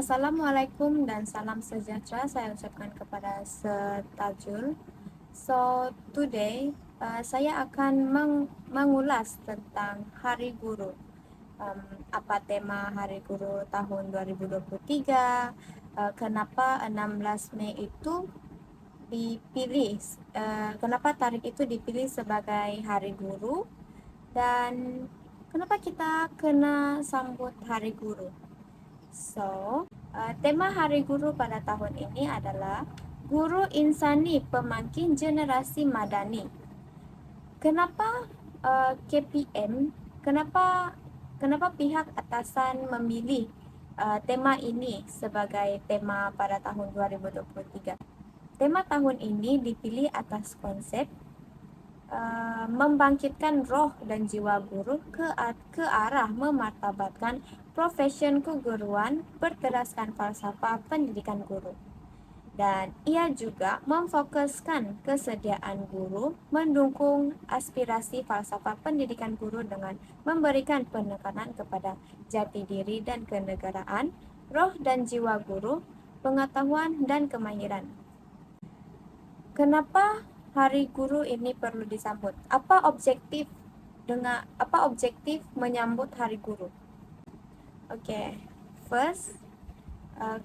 Assalamualaikum dan salam sejahtera saya ucapkan kepada setajul. So today saya akan mengulas tentang Hari Guru. Apa tema Hari Guru tahun 2023? Kenapa 16 Mei itu dipilih? Kenapa tarikh itu dipilih sebagai Hari Guru? Dan kenapa kita kena sambut Hari Guru? So, tema Hari Guru pada tahun ini adalah Guru Insani Pemangkin Generasi Madani. Kenapa KPM? Kenapa pihak atasan memilih tema ini sebagai tema pada tahun 2023? Tema tahun ini dipilih atas konsep membangkitkan roh dan jiwa guru ke arah memartabatkan profesion keguruan berteraskan falsafah pendidikan guru. Dan ia juga memfokuskan kesediaan guru mendukung aspirasi falsafah pendidikan guru dengan memberikan penekanan kepada jati diri dan kenegaraan, roh dan jiwa guru, pengetahuan dan kemahiran. Kenapa Hari Guru ini perlu disambut? Apa objektif menyambut Hari Guru? Okay, first,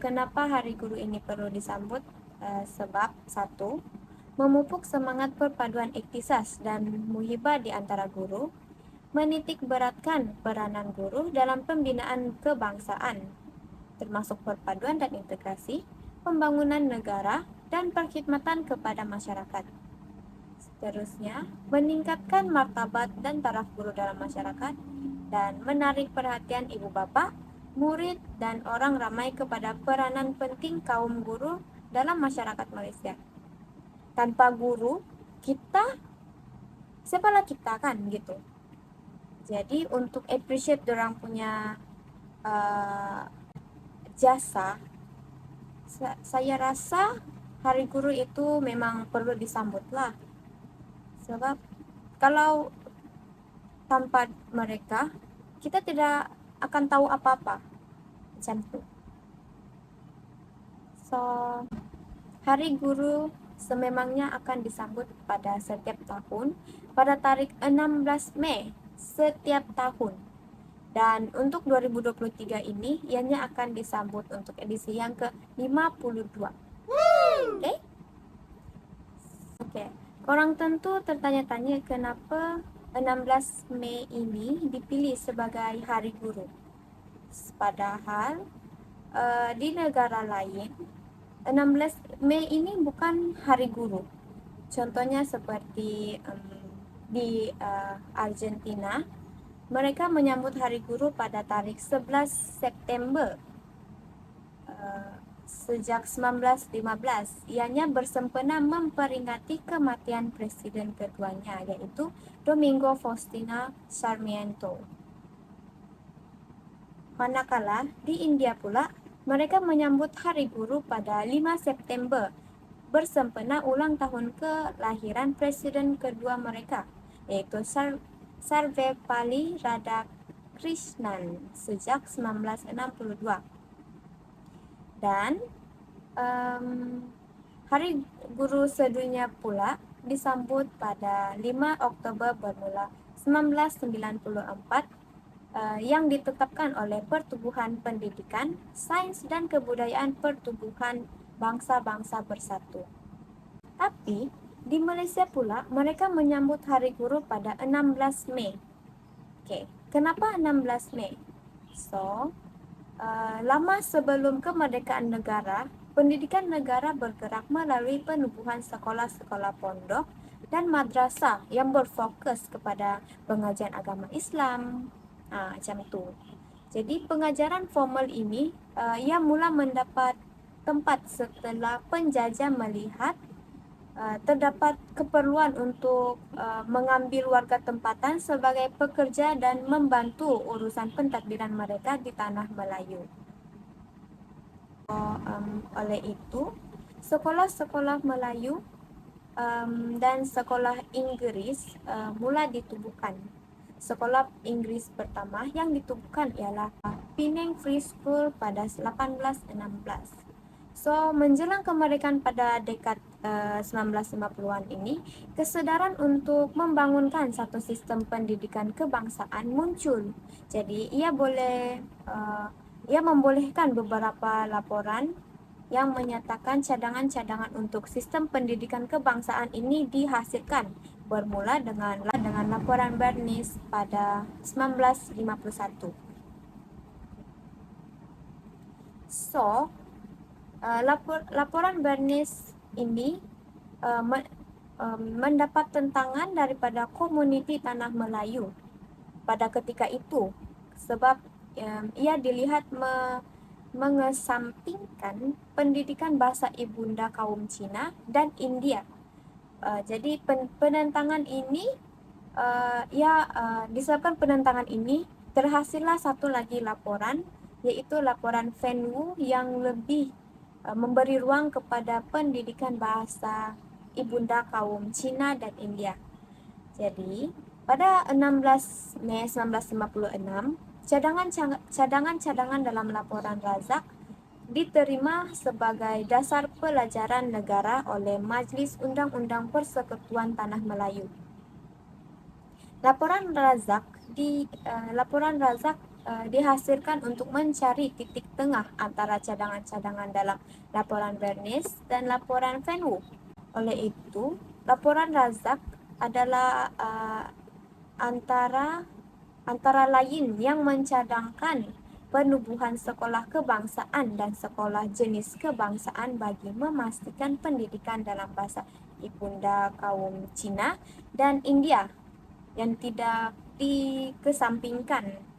kenapa Hari Guru ini perlu disambut? Sebab satu, memupuk semangat perpaduan iktisas dan muhibah di antara guru, menitik beratkan peranan guru dalam pembinaan kebangsaan, termasuk perpaduan dan integrasi, pembangunan negara, dan perkhidmatan kepada masyarakat. Seterusnya, meningkatkan martabat dan taraf guru dalam masyarakat dan menarik perhatian ibu bapa, murid, dan orang ramai kepada peranan penting kaum guru dalam masyarakat Malaysia. Tanpa guru, siapalah kita kan gitu. Jadi untuk appreciate dorang punya jasa, saya rasa Hari Guru itu memang perlu disambut lah. Sebab kalau tanpa mereka, kita tidak akan tahu apa-apa. Macam itu. So, Hari Guru sememangnya akan disambut pada setiap tahun pada tarikh 16 Mei setiap tahun. Dan untuk 2023 ini, ianya akan disambut untuk edisi yang ke-52. Oke? Oke. Orang tentu tertanya-tanya kenapa 16 Mei ini dipilih sebagai Hari Guru. Padahal di negara lain 16 Mei ini bukan Hari Guru. Contohnya seperti di Argentina, mereka menyambut Hari Guru pada tarikh 11 September sejak 1915. Ianya bersempena memperingati kematian presiden keduanya, yaitu Domingo Faustino Sarmiento. Manakala di India pula, mereka menyambut Hari Guru pada 5 September bersempena ulang tahun kelahiran presiden kedua mereka, yaitu Sarvepalli Radhakrishnan sejak 1962. Dan Hari Guru sedunia pula disambut pada 5 Oktober bermula 1994 yang ditetapkan oleh Pertubuhan Pendidikan, Sains dan Kebudayaan Pertubuhan Bangsa-Bangsa Bersatu. Tapi di Malaysia pula mereka menyambut Hari Guru pada 16 Mei. Okey, kenapa 16 Mei? So, lama sebelum kemerdekaan negara, pendidikan negara bergerak melalui penubuhan sekolah-sekolah pondok dan madrasah yang berfokus kepada pengajian agama Islam. Macam tu. Jadi pengajaran formal ini ia mula mendapat tempat setelah penjajah melihat terdapat keperluan untuk mengambil warga tempatan sebagai pekerja dan membantu urusan pentadbiran mereka di tanah Melayu. Oleh itu, sekolah-sekolah Melayu dan sekolah Inggeris mula ditubuhkan. Sekolah Inggeris pertama yang ditubuhkan ialah Penang Free School pada 1816. So, menjelang kemerdekaan pada dekad 1950-an ini, kesadaran untuk membangunkan satu sistem pendidikan kebangsaan muncul. Jadi, ia membolehkan beberapa laporan yang menyatakan cadangan-cadangan untuk sistem pendidikan kebangsaan ini dihasilkan, bermula dengan laporan Bernays pada 1951. So, laporan Bernays ini mendapat tentangan daripada komuniti tanah Melayu pada ketika itu, sebab ia dilihat mengesampingkan pendidikan bahasa ibunda kaum Cina dan India. Jadi penentangan ini disebabkan penentangan ini terhasillah satu lagi laporan, yaitu laporan Fen Wu yang lebih memberi ruang kepada pendidikan bahasa ibunda kaum Cina dan India. Jadi, pada 16 Mei 1956, cadangan-cadangan dalam laporan Razak diterima sebagai dasar pelajaran negara oleh Majlis Undang-Undang Persekutuan Tanah Melayu. Laporan Razak dihasilkan untuk mencari titik tengah antara cadangan-cadangan dalam laporan Bernays dan laporan Fen Wu. Oleh itu, laporan Razak adalah antara lain yang mencadangkan penubuhan sekolah kebangsaan dan sekolah jenis kebangsaan bagi memastikan pendidikan dalam bahasa ibunda kaum Cina dan India yang tidak dikesampingkan.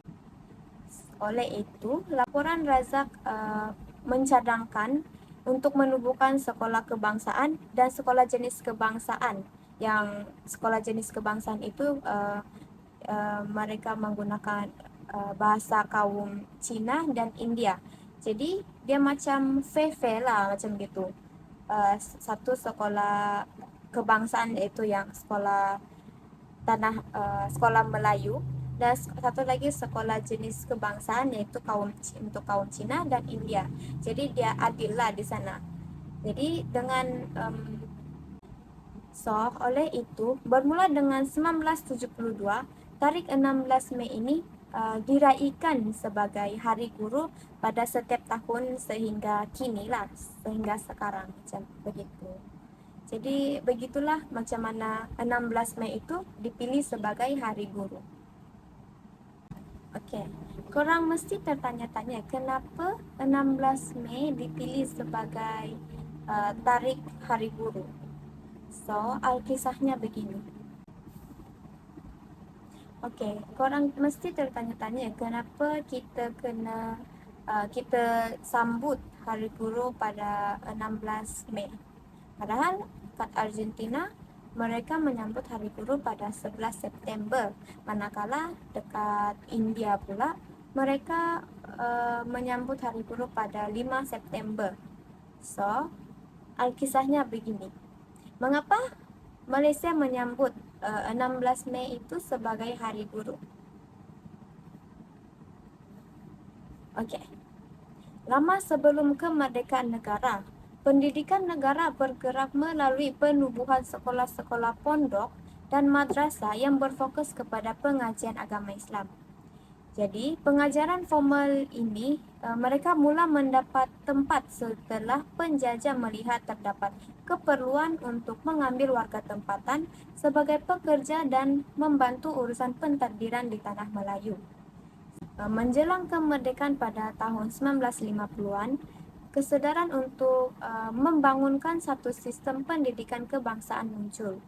Oleh itu, laporan Razak mencadangkan untuk menubuhkan sekolah kebangsaan dan sekolah jenis kebangsaan. Yang sekolah jenis kebangsaan itu mereka menggunakan bahasa kaum Cina dan India. Jadi dia macam fair lah, macam gitu. Satu sekolah kebangsaan yaitu yang sekolah Melayu, dan satu lagi sekolah jenis kebangsaan yaitu untuk kaum Cina dan India. Jadi dia adil lah di sana. Jadi oleh itu bermula dengan 1972, tarik 16 Mei ini diraihkan sebagai Hari Guru pada setiap tahun sehingga kini lah, sehingga sekarang macam begitu. Jadi begitulah macam mana 16 Mei itu dipilih sebagai Hari Guru. Okey, korang mesti tertanya-tanya kenapa 16 Mei dipilih sebagai tarik Hari Guru. So, alkisahnya begini. Okey, korang mesti tertanya-tanya kenapa kita sambut Hari Guru pada 16 Mei. Padahal kat Argentina, mereka menyambut Hari Guru pada 11 September. Manakala dekat India pula, mereka menyambut Hari Guru pada 5 September. So, alkisahnya begini. Mengapa Malaysia menyambut 16 Mei itu sebagai Hari Guru? Okey. Lama sebelum kemerdekaan negara, pendidikan negara bergerak melalui penubuhan sekolah-sekolah pondok dan madrasah yang berfokus kepada pengajian agama Islam. Jadi, pengajaran formal ini mereka mula mendapat tempat setelah penjajah melihat terdapat keperluan untuk mengambil warga tempatan sebagai pekerja dan membantu urusan pentadbiran di tanah Melayu. Menjelang kemerdekaan pada tahun 1950-an, kesadaran untuk membangunkan satu sistem pendidikan kebangsaan muncul.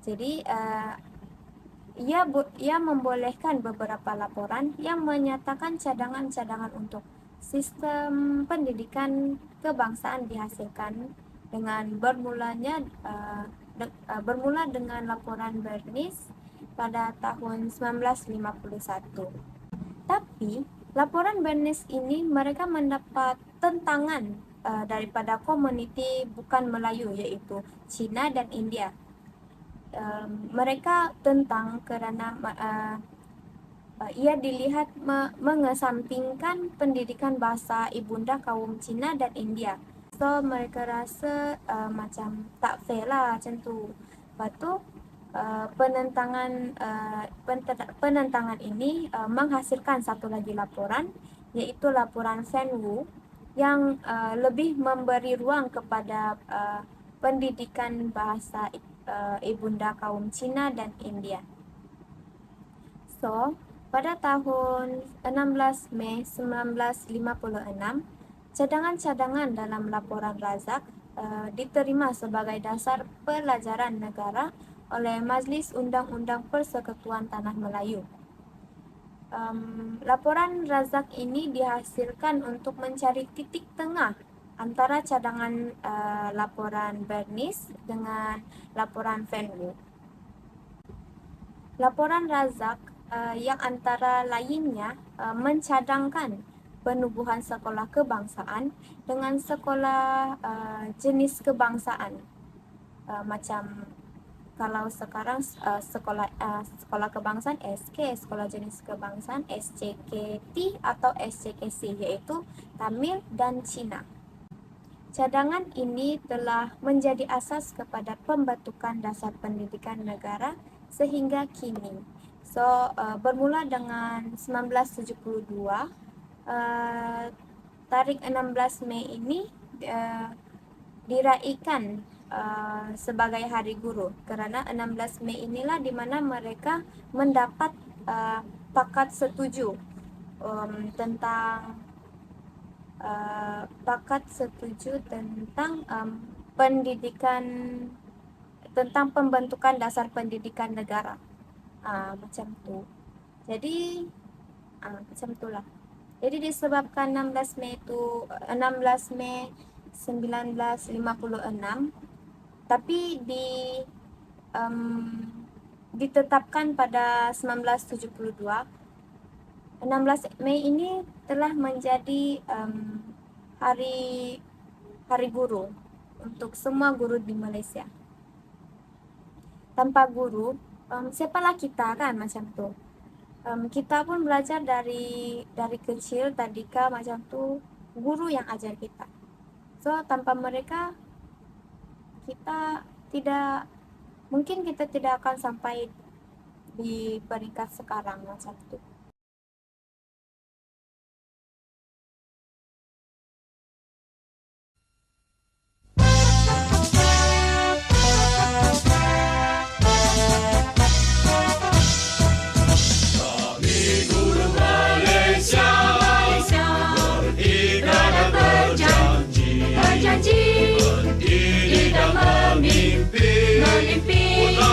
Jadi, ia membolehkan beberapa laporan yang menyatakan cadangan-cadangan untuk sistem pendidikan kebangsaan dihasilkan dengan bermula dengan laporan Bernays pada tahun 1951. Tapi laporan Bernays ini mereka mendapat tentangan daripada komuniti bukan Melayu, iaitu Cina dan India. Mereka tentang kerana ia dilihat mengesampingkan pendidikan bahasa ibunda kaum Cina dan India. So mereka rasa macam tak fair lah macam tu. Lepas tu penentangan ini menghasilkan satu lagi laporan, iaitu laporan Fan Wu yang lebih memberi ruang kepada pendidikan bahasa ibunda kaum Cina dan India. So, pada tahun 16 Mei 1956, cadangan-cadangan dalam laporan Razak diterima sebagai dasar pelajaran negara oleh Majlis Undang-Undang Persekutuan Tanah Melayu. Laporan Razak ini dihasilkan untuk mencari titik tengah antara cadangan laporan Bernays dengan laporan Fan Wu. Laporan Razak yang antara lainnya mencadangkan penubuhan sekolah kebangsaan dengan sekolah jenis kebangsaan, macam kalau sekarang sekolah kebangsaan SK, sekolah jenis kebangsaan SCKT atau SCKC, iaitu Tamil dan Cina. Cadangan ini telah menjadi asas kepada pembentukan dasar pendidikan negara sehingga kini. So, bermula dengan 1972, tarik 16 Mei ini diraikan sebagai Hari Guru, kerana 16 Mei inilah di mana mereka mendapat pakat setuju tentang pendidikan, tentang pembentukan dasar pendidikan negara, macam tu. Jadi macam itulah. Jadi disebabkan 16 Mei 1956, tapi ditetapkan pada 1972. 16 Mei ini telah menjadi hari guru untuk semua guru di Malaysia. Tanpa guru, siapalah kita kan, macam tu. Kita pun belajar dari kecil, tadika macam tu, guru yang ajar kita. So tanpa mereka kita tidak akan sampai di peringkat sekarang macam tu.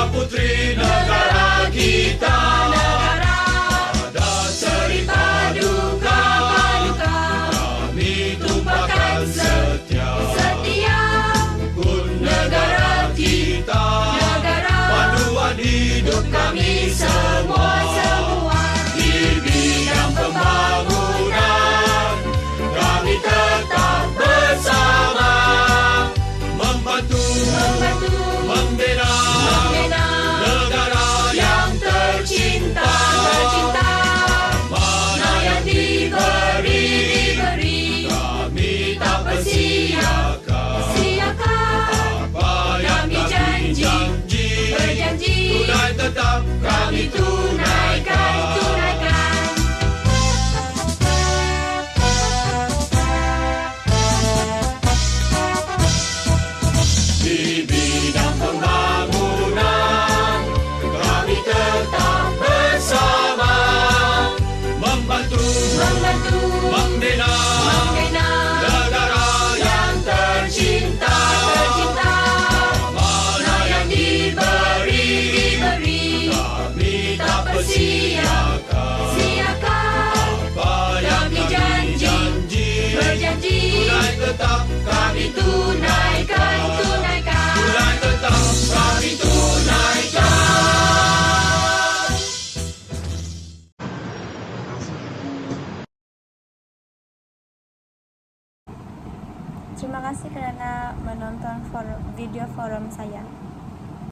Putri negara kita, ada cerita duka, kami tumpahkan setia kun negara kita, panduan hidup kami semua. Di bidang pembangunan kami tetap bersama, membantu membela tetap kami tunaikan. Di bidang pembangunan kami tetap bersama, membantu membela negara yang tercinta. Tetap kami tunaikan. Tetap kami tunaikan. Terima kasih kerana menonton video forum saya.